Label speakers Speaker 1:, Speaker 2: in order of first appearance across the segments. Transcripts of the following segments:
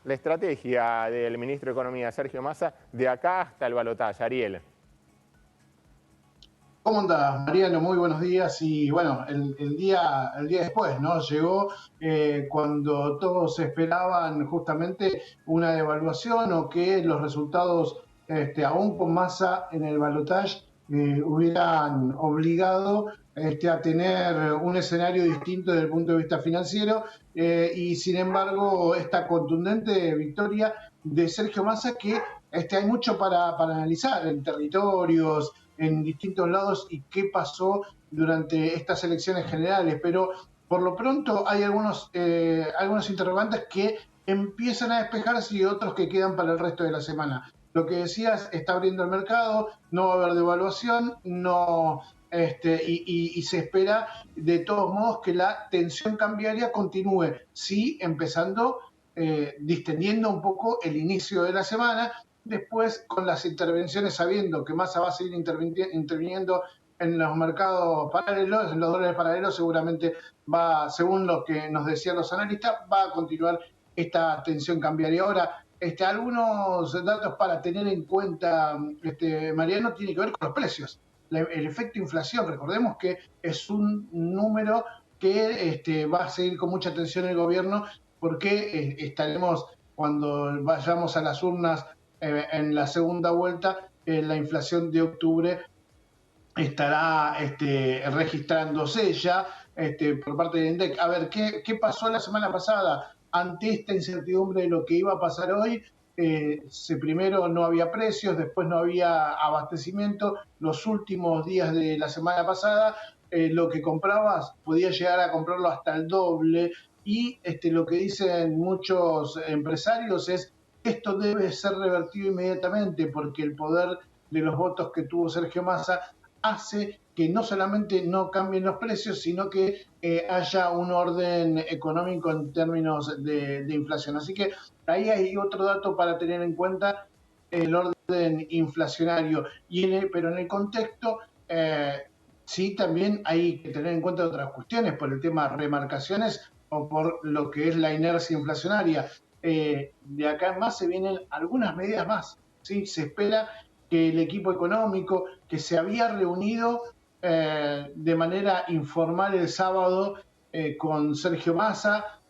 Speaker 1: la estrategia del ministro de Economía, Sergio Massa, de acá hasta el balotaje. Ariel.
Speaker 2: ¿Cómo andás, Mariano? Muy buenos días. Y bueno, el día después, ¿no? Llegó cuando todos esperaban justamente una devaluación o que los resultados, aún con Massa en el balotaje, hubieran obligado a tener un escenario distinto desde el punto de vista financiero. Y sin embargo, esta contundente victoria de Sergio Massa que hay mucho para analizar en territorios, en distintos lados y qué pasó durante estas elecciones generales, pero por lo pronto hay algunos interrogantes que empiezan a despejarse y otros que quedan para el resto de la semana. Lo que decías, está abriendo el mercado, no va a haber devaluación, no, y se espera de todos modos que la tensión cambiaria continúe, sí, empezando, distendiendo un poco el inicio de la semana. Después, con las intervenciones, sabiendo que Massa va a seguir interviniendo en los mercados paralelos, en los dólares paralelos, seguramente va, según lo que nos decían los analistas, va a continuar esta tensión cambiaria. Ahora, algunos datos para tener en cuenta, Mariano, tiene que ver con los precios. El efecto inflación, recordemos que es un número que va a seguir con mucha atención el gobierno porque estaremos, cuando vayamos a las urnas en la segunda vuelta, la inflación de octubre estará registrándose ya por parte del INDEC. A ver, ¿qué pasó la semana pasada? Ante esta incertidumbre de lo que iba a pasar hoy, primero no había precios, después no había abastecimiento. Los últimos días de la semana pasada, lo que comprabas podías llegar a comprarlo hasta el doble. Y lo que dicen muchos empresarios es esto debe ser revertido inmediatamente porque el poder de los votos que tuvo Sergio Massa hace que no solamente no cambien los precios, sino que haya un orden económico en términos de inflación. Así que ahí hay otro dato para tener en cuenta, el orden inflacionario. Pero en el contexto, sí, también hay que tener en cuenta otras cuestiones, por el tema de remarcaciones o por lo que es la inercia inflacionaria. De acá en más se vienen algunas medidas más. ¿Sí? Se espera que el equipo económico que se había reunido de manera informal el sábado con Sergio Massa,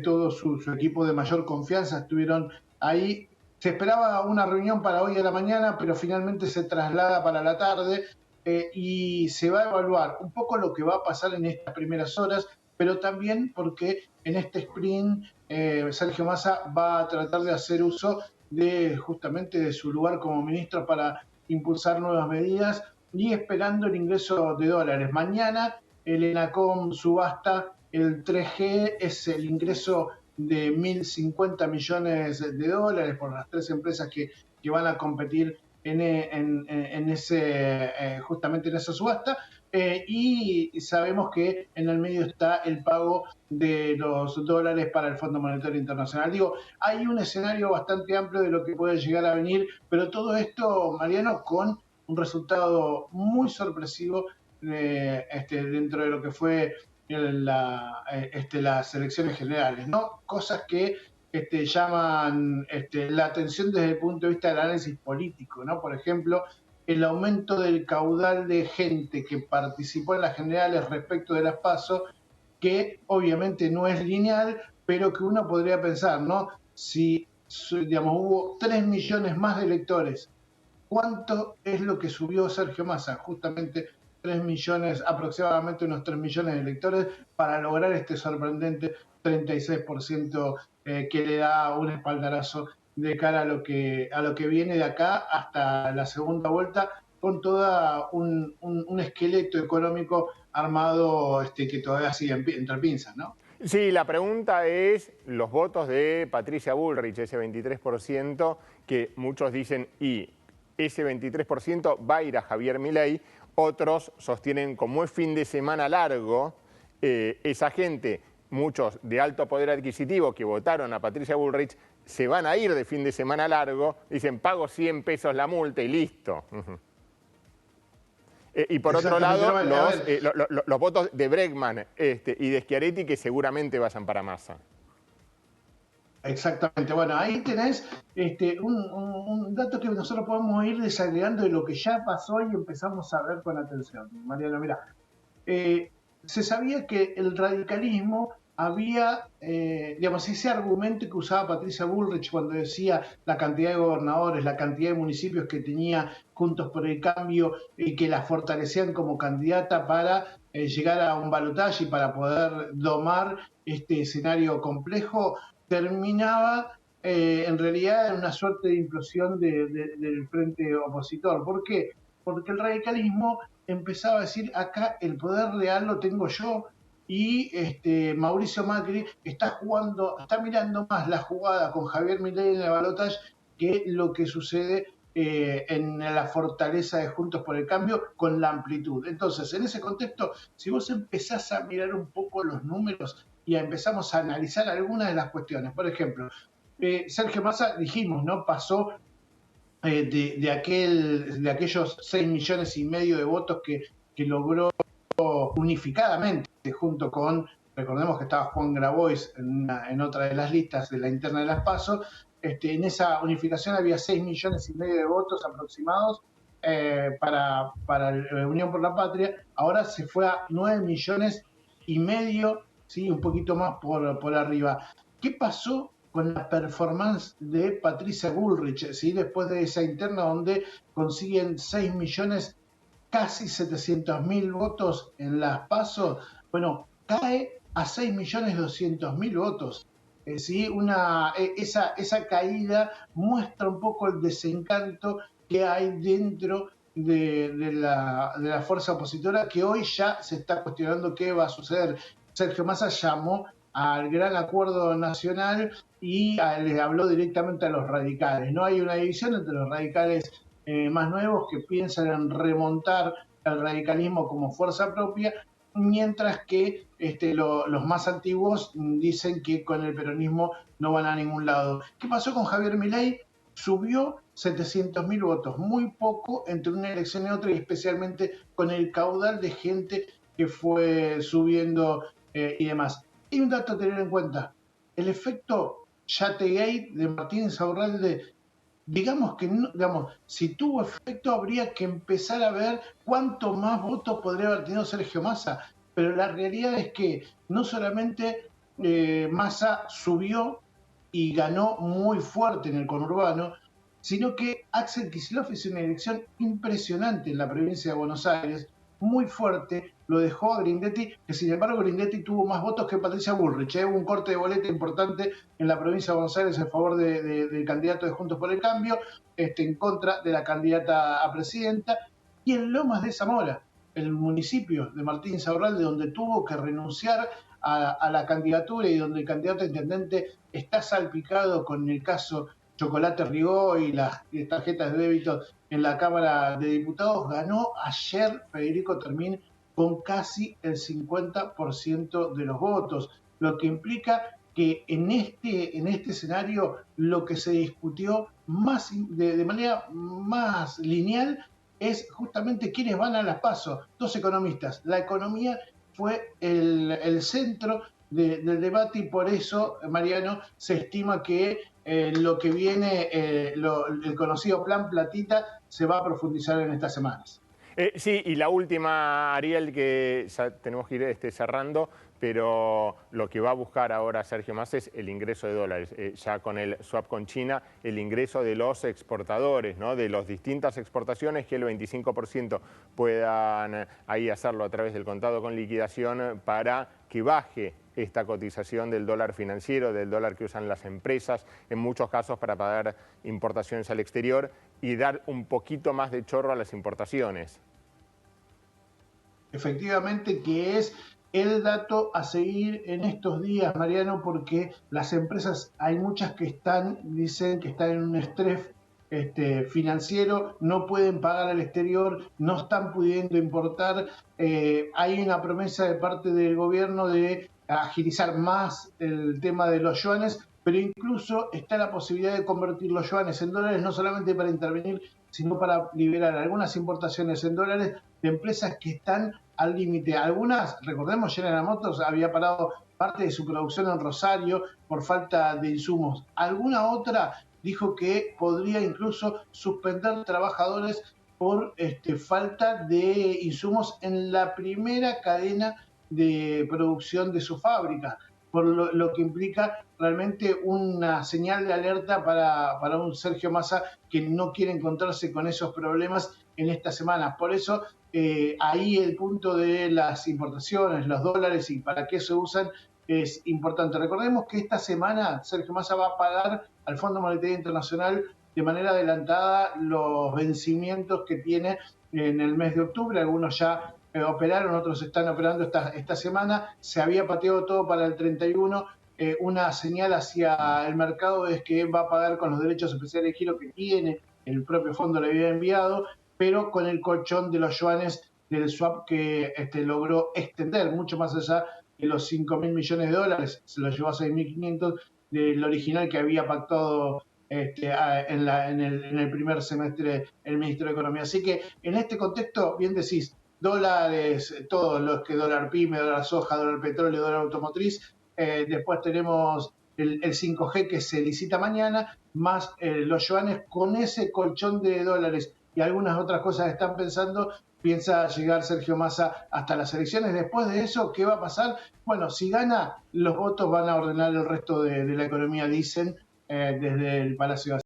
Speaker 2: todo su equipo de mayor confianza estuvieron ahí. Se esperaba una reunión para hoy a la mañana, pero finalmente se traslada para la tarde y se va a evaluar un poco lo que va a pasar en estas primeras horas, pero también porque en este sprint Sergio Massa va a tratar de hacer uso justamente de su lugar como ministro para impulsar nuevas medidas y esperando el ingreso de dólares. Mañana el ENACOM subasta el 3G, es el ingreso de 1.050 millones de dólares por las tres empresas que van a competir justamente en esa subasta. Y sabemos que en el medio está el pago de los dólares para el Fondo Monetario Internacional. Digo, hay un escenario bastante amplio de lo que puede llegar a venir, pero todo esto, Mariano, con un resultado muy sorpresivo dentro de lo que fue las elecciones generales, ¿no? Cosas que llaman la atención desde el punto de vista del análisis político, ¿no? Por ejemplo, el aumento del caudal de gente que participó en las generales respecto de las PASO, que obviamente no es lineal, pero que uno podría pensar, ¿no? Si, digamos, hubo 3 millones más de electores, ¿cuánto es lo que subió Sergio Massa? Justamente 3 millones, aproximadamente unos 3 millones de electores, para lograr este sorprendente 36% que le da un espaldarazo de cara a lo que viene de acá hasta la segunda vuelta, con todo un esqueleto económico armado que todavía sigue entre pinzas, ¿no?
Speaker 1: Sí, la pregunta es los votos de Patricia Bullrich, ese 23%, que muchos dicen, y ese 23% va a ir a Javier Milei. Otros sostienen, como es fin de semana largo, esa gente, muchos de alto poder adquisitivo que votaron a Patricia Bullrich, se van a ir de fin de semana largo, dicen, pago 100 pesos la multa y listo. Y por otro lado, los votos de Bregman y de Schiaretti que seguramente vayan para Massa.
Speaker 2: Exactamente. Bueno, ahí tenés un dato que nosotros podemos ir desagregando de lo que ya pasó y empezamos a ver con atención. Mariano, mira, eh, se sabía que el radicalismo había, digamos, ese argumento que usaba Patricia Bullrich cuando decía la cantidad de gobernadores, la cantidad de municipios que tenía Juntos por el Cambio y que la fortalecían como candidata para llegar a un balotaje y para poder domar este escenario complejo, terminaba en realidad en una suerte de implosión del frente opositor. ¿Por qué? Porque el radicalismo empezaba a decir, acá el poder real lo tengo yo, y Mauricio Macri está jugando, está mirando más la jugada con Javier Milei en el balotaje que lo que sucede en la fortaleza de Juntos por el Cambio con la amplitud. Entonces, en ese contexto, si vos empezás a mirar un poco los números y empezamos a analizar algunas de las cuestiones, por ejemplo, Sergio Massa, dijimos, ¿no? Pasó de aquellos 6,5 millones de votos que logró unificadamente, junto con, recordemos que estaba Juan Grabois en otra de las listas de la interna de las PASO, en esa unificación había 6,5 millones de votos aproximados para Unión por la Patria. Ahora se fue a 9,5 millones, ¿sí? Un poquito más por arriba. ¿Qué pasó con la performance de Patricia Bullrich, ¿sí? Después de esa interna donde consiguen 6 millones, casi 700.000 votos en las PASO? Bueno, cae a 6,200,000 votos. ¿Sí? Esa caída muestra un poco el desencanto que hay dentro de la fuerza opositora, que hoy ya se está cuestionando qué va a suceder. Sergio Massa llamó al gran acuerdo nacional y les habló directamente a los radicales. No hay una división entre los radicales más nuevos que piensan en remontar el radicalismo como fuerza propia, mientras que los más antiguos dicen que con el peronismo no van a ningún lado. ¿Qué pasó con Javier Milei? Subió 700.000 votos, muy poco entre una elección y otra, y especialmente con el caudal de gente que fue subiendo y demás. Y un dato a tener en cuenta, el efecto Yategate de Martín Insaurralde, digamos que no, digamos, si tuvo efecto habría que empezar a ver cuánto más votos podría haber tenido Sergio Massa, pero la realidad es que no solamente Massa subió y ganó muy fuerte en el conurbano, sino que Axel Kicillof hizo una elección impresionante en la provincia de Buenos Aires, muy fuerte, lo dejó a Grindetti, que sin embargo Grindetti tuvo más votos que Patricia Bullrich. Hubo un corte de boleta importante en la provincia de Buenos Aires en favor del candidato de Juntos por el Cambio, en contra de la candidata a presidenta. Y en Lomas de Zamora, el municipio de Martín Insaurralde, donde tuvo que renunciar a la candidatura y donde el candidato a intendente está salpicado con el caso Chocolate Rigó y las tarjetas de débito en la Cámara de Diputados, ganó ayer Federico Termín con casi el 50% de los votos, lo que implica que en este escenario lo que se discutió de manera más lineal es justamente quiénes van a las PASO. Dos economistas. La economía fue el centro del debate, y por eso, Mariano, se estima que lo que viene, el conocido Plan Platita, se va a profundizar en estas semanas.
Speaker 1: Sí, y la última, Ariel, que ya tenemos que ir cerrando, pero lo que va a buscar ahora Sergio Massa es el ingreso de dólares. Ya con el swap con China, el ingreso de los exportadores, ¿no? De las distintas exportaciones, que el 25% puedan ahí hacerlo a través del contado con liquidación para que baje esta cotización del dólar financiero, del dólar que usan las empresas, en muchos casos para pagar importaciones al exterior y dar un poquito más de chorro a las importaciones.
Speaker 2: Efectivamente, que es el dato a seguir en estos días, Mariano, porque las empresas, hay muchas que dicen que están en un estrés financiero, no pueden pagar al exterior, no están pudiendo importar. Hay una promesa de parte del gobierno de agilizar más el tema de los yuanes, pero incluso está la posibilidad de convertir los yuanes en dólares, no solamente para intervenir, sino para liberar algunas importaciones en dólares de empresas que están al límite. Algunas, recordemos, General Motors había parado parte de su producción en Rosario por falta de insumos. Alguna otra dijo que podría incluso suspender trabajadores por falta de insumos en la primera cadena de producción de su fábrica, por lo que implica realmente una señal de alerta para un Sergio Massa que no quiere encontrarse con esos problemas en estas semanas. Por eso, ahí el punto de las importaciones, los dólares y para qué se usan es importante. Recordemos que esta semana Sergio Massa va a pagar al Fondo Monetario Internacional de manera adelantada los vencimientos que tiene en el mes de octubre. Algunos ya operaron, otros están operando esta semana. Se había pateado todo para el 31. Una señal hacia el mercado es que va a pagar con los derechos especiales de giro que tiene, el propio fondo le había enviado, pero con el colchón de los yuanes del swap que logró extender mucho más allá de los 5.000 millones de dólares, se lo llevó a 6.500 del original que había pactado en el primer semestre el ministro de Economía. Así que en este contexto, bien decís, dólares, todos los que dólar PYME, dólar soja, dólar petróleo, dólar automotriz, después tenemos el 5G que se licita mañana, más los yuanes con ese colchón de dólares y algunas otras cosas que están pensando, piensa llegar Sergio Massa hasta las elecciones. Después de eso, ¿qué va a pasar? Bueno, si gana, los votos van a ordenar el resto de la economía, dicen desde el Palacio de